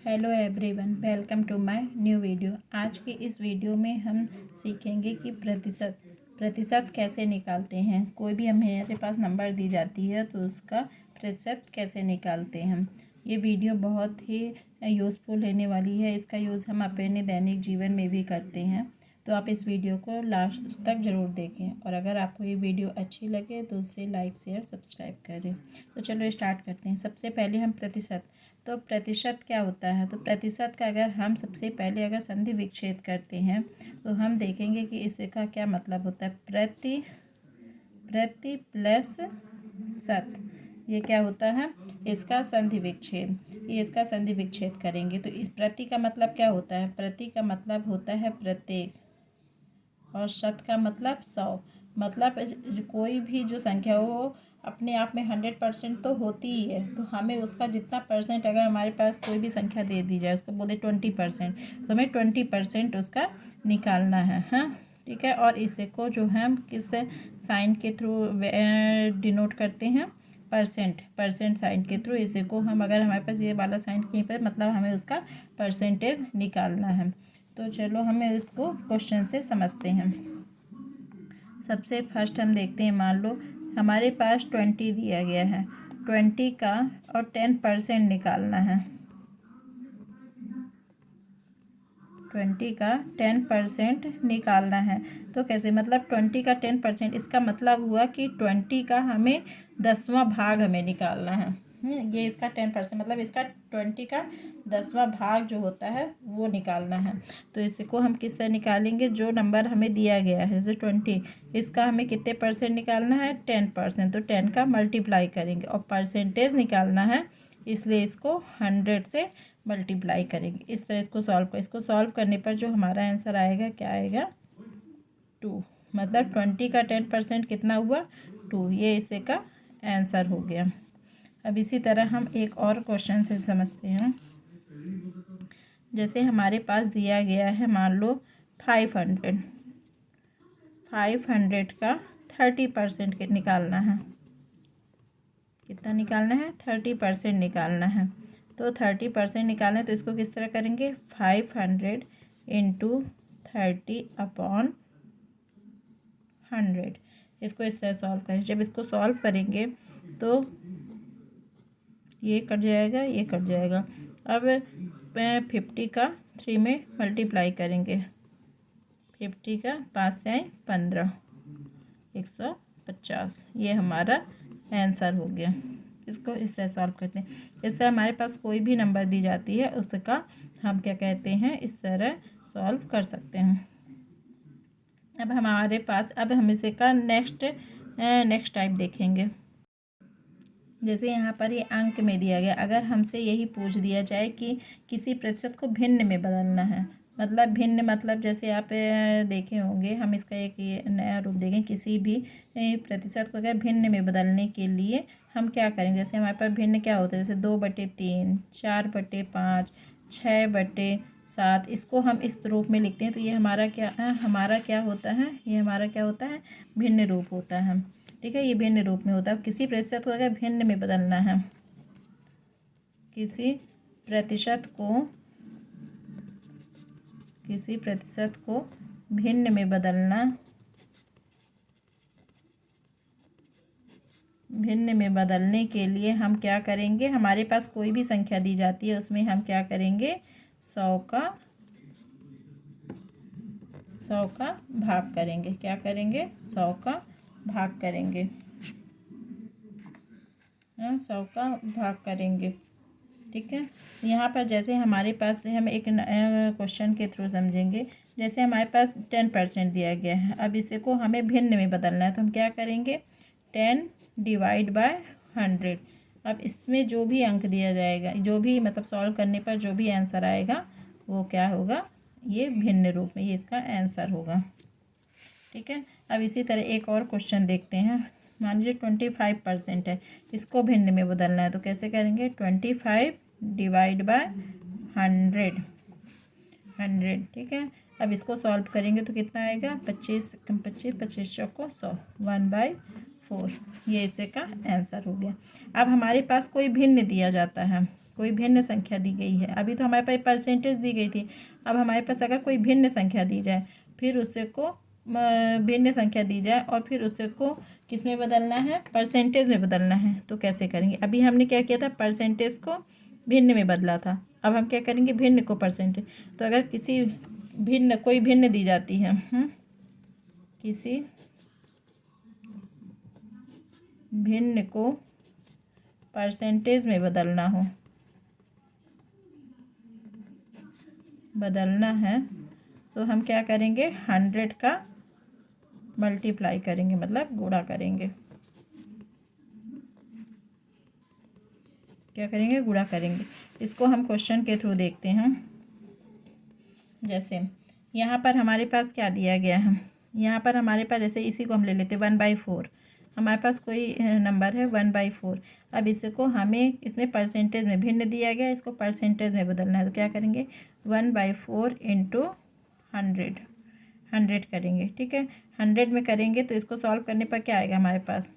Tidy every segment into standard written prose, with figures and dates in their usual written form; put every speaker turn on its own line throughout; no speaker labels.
Hello everyone, welcome to my new video. आज की इस वीडियो में हम सीखेंगे कि प्रतिशत कैसे निकालते हैं। कोई भी हमारे पास नंबर दी जाती है तो उसका प्रतिशत कैसे निकालते हैं हम। ये वीडियो बहुत ही यूज़फुल होने वाली है। इसका यूज़ हम अपने दैनिक जीवन में भी करते हैं, तो आप इस वीडियो को लास्ट तक ज़रूर देखें। और अगर आपको ये वीडियो अच्छी लगे तो उसे लाइक शेयर सब्सक्राइब करें। तो चलो स्टार्ट करते हैं। सबसे पहले हम प्रतिशत क्या होता है। तो प्रतिशत का अगर हम सबसे पहले अगर संधि विच्छेद करते हैं तो हम देखेंगे कि इसका क्या मतलब होता है। प्रति प्लस शत, ये क्या होता है, इसका संधि विच्छेद। ये इसका संधि विच्छेद करेंगे तो इस प्रति का मतलब क्या होता है। प्रति का मतलब होता है प्रत्येक, और शत का मतलब 100। मतलब कोई भी जो संख्या हो वो अपने आप में 100% तो होती ही है, तो हमें उसका जितना परसेंट, अगर हमारे पास कोई भी संख्या दे दी जाए, उसको बोले 20%, तो हमें 20% उसका निकालना है। हाँ, ठीक है। और इसे को जो है हम किस साइन के थ्रू डिनोट करते हैं, परसेंट साइन के थ्रू। इसे को हम, अगर हमारे पास ये वाला साइन कहीं पर, मतलब हमें उसका परसेंटेज निकालना है। तो चलो हमें इसको क्वेश्चन से समझते हैं। सबसे फर्स्ट हम देखते हैं, मान लो हमारे पास 20 दिया गया है। 20 का और 10% निकालना है। 20 का 10% निकालना है। तो कैसे, मतलब 20 का 10%, इसका मतलब हुआ कि 20 का हमें 10वां भाग हमें निकालना है। ये इसका 10%, मतलब इसका 20 का 10वां भाग जो होता है वो निकालना है। तो इसको हम किस तरह निकालेंगे, जो नंबर हमें दिया गया है जैसे 20, इसका हमें कितने परसेंट निकालना है, 10%। तो 10 का मल्टीप्लाई करेंगे और परसेंटेज निकालना है, इसलिए इसको 100 से मल्टीप्लाई करेंगे। इस तरह इसको सॉल्व करने पर जो हमारा आंसर आएगा, क्या आएगा, 2। मतलब 20 का 10% कितना हुआ, 2। ये इसे का आंसर हो गया। अब इसी तरह हम एक और क्वेश्चन से समझते हैं। जैसे हमारे पास दिया गया है, मान लो 500 का 30% निकालना है। कितना निकालना है, 30% निकालना है। तो 30% निकालना है, तो इसको किस तरह करेंगे, 500 इंटू 30/100। इसको इस तरह सॉल्व करें। जब इसको सॉल्व करेंगे तो ये कट जाएगा, ये कट जाएगा। अब 50 का 3 में मल्टीप्लाई करेंगे। 50 का 5 से 15, 150। ये हमारा आंसर हो गया। इसको इस तरह सॉल्व करते हैं। इससे हमारे पास कोई भी नंबर दी जाती है उसका हम क्या कहते हैं, इस तरह सॉल्व कर सकते हैं। अब हमारे पास, अब हम इसे का नेक्स्ट टाइप देखेंगे। जैसे यहाँ पर ये अंक में दिया गया, अगर हमसे यही पूछ दिया जाए कि किसी प्रतिशत को भिन्न में बदलना है, मतलब भिन्न, मतलब जैसे आप देखे होंगे, हम इसका एक ये नया रूप देखें। किसी भी प्रतिशत को अगर भिन्न में बदलने के लिए हम क्या करेंगे, जैसे हमारे पास भिन्न क्या होता है, जैसे 2/3, 4/5, 6/7। इसको हम इस रूप में लिखते हैं, तो ये हमारा क्या होता है, ये हमारा क्या होता है, भिन्न रूप होता है। ठीक है, ये भिन्न रूप में होता है। किसी प्रतिशत को अगर भिन्न में बदलना है, किसी प्रतिशत को भिन्न में बदलने के लिए हम क्या करेंगे, हमारे पास कोई भी संख्या दी जाती है उसमें हम क्या करेंगे, 100 का भाग करेंगे। क्या करेंगे, 100 का भाग करेंगे। 100 का भाग करेंगे। ठीक है, यहाँ पर जैसे हमारे पास, हम एक क्वेश्चन के थ्रू समझेंगे। जैसे हमारे पास 10% दिया गया है, अब इसे को हमें भिन्न में बदलना है, तो हम क्या करेंगे, 10/100। अब इसमें जो भी अंक दिया जाएगा, जो भी मतलब सॉल्व करने पर जो भी आंसर आएगा वो क्या होगा, ये भिन्न रूप में, ये इसका आंसर होगा। ठीक है, अब इसी तरह एक और क्वेश्चन देखते हैं। मान लीजिए 25% है, इसको भिन्न में बदलना है, तो कैसे करेंगे, 25/100। ठीक है, अब इसको सॉल्व करेंगे तो कितना आएगा, 25 कम 25, 25 चौको 100, 1/4। ये इसे का आंसर हो गया। अब हमारे पास कोई भिन्न दिया जाता है, कोई भिन्न संख्या दी गई है। अभी तो हमारे पास परसेंटेज दी गई थी, अब हमारे पास अगर कोई भिन्न संख्या दी जाए, फिर उससे को भिन्न संख्या दी जाए और फिर उससे को किस में बदलना है, परसेंटेज में बदलना है, तो कैसे करेंगे। अभी हमने क्या किया था, परसेंटेज को भिन्न में बदला था, अब हम क्या करेंगे, भिन्न को परसेंटेज। तो अगर किसी भिन्न कोई भिन्न दी जाती है, किसी भिन्न को परसेंटेज में बदलना है, तो हम क्या करेंगे, 100 का मल्टीप्लाई करेंगे, मतलब गुणा करेंगे। क्या करेंगे, गुणा करेंगे। इसको हम क्वेश्चन के थ्रू देखते हैं। जैसे यहाँ पर हमारे पास क्या दिया गया है, यहाँ पर हमारे पास जैसे इसी को हम ले लेते हैं 1/4। हमारे पास कोई नंबर है 1/4। अब इसको हमें इसमें परसेंटेज में भिन्न दिया गया, इसको परसेंटेज में बदलना है, तो क्या करेंगे, 1/4 इंटू 100 करेंगे। ठीक है, 100 में करेंगे तो इसको सॉल्व करने पर क्या आएगा हमारे पास,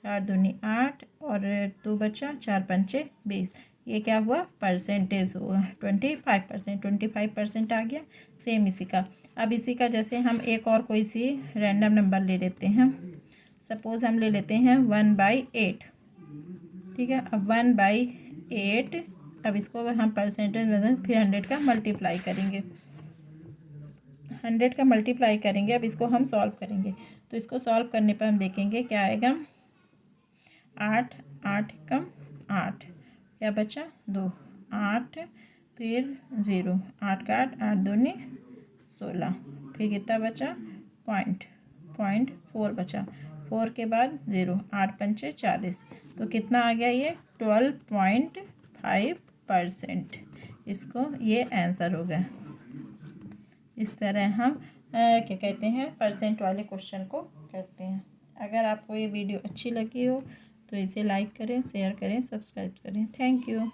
4 दूनी 8 और 2 बचा, 4 पंचे 20। ये क्या हुआ, परसेंटेज हुआ 25%, 25% आ गया। सेम इसी का, अब इसी का जैसे हम एक और कोई सी रैंडम नंबर ले लेते हैं। सपोज हम ले लेते हैं 1/8। ठीक है, अब 1/8, अब इसको हम परसेंटेज में फिर 100 का मल्टीप्लाई करेंगे, 100 का मल्टीप्लाई करेंगे। अब इसको हम सॉल्व करेंगे, तो इसको सॉल्व करने पर हम देखेंगे क्या आएगा, 8 8 कम 8, क्या बचा 2, 8 फिर 0, 8 का 8, 8 दूनी 16, फिर कितना बचा, 0.4 बचा, 4 के बाद 0, 8 पंचे 40, तो कितना आ गया, ये 12.5%। इसको ये आंसर हो गया। इस तरह हम क्या कहते हैं, परसेंट वाले क्वेश्चन को करते हैं। अगर आपको ये वीडियो अच्छी लगी हो तो इसे लाइक करें, शेयर करें, सब्सक्राइब करें। Thank you.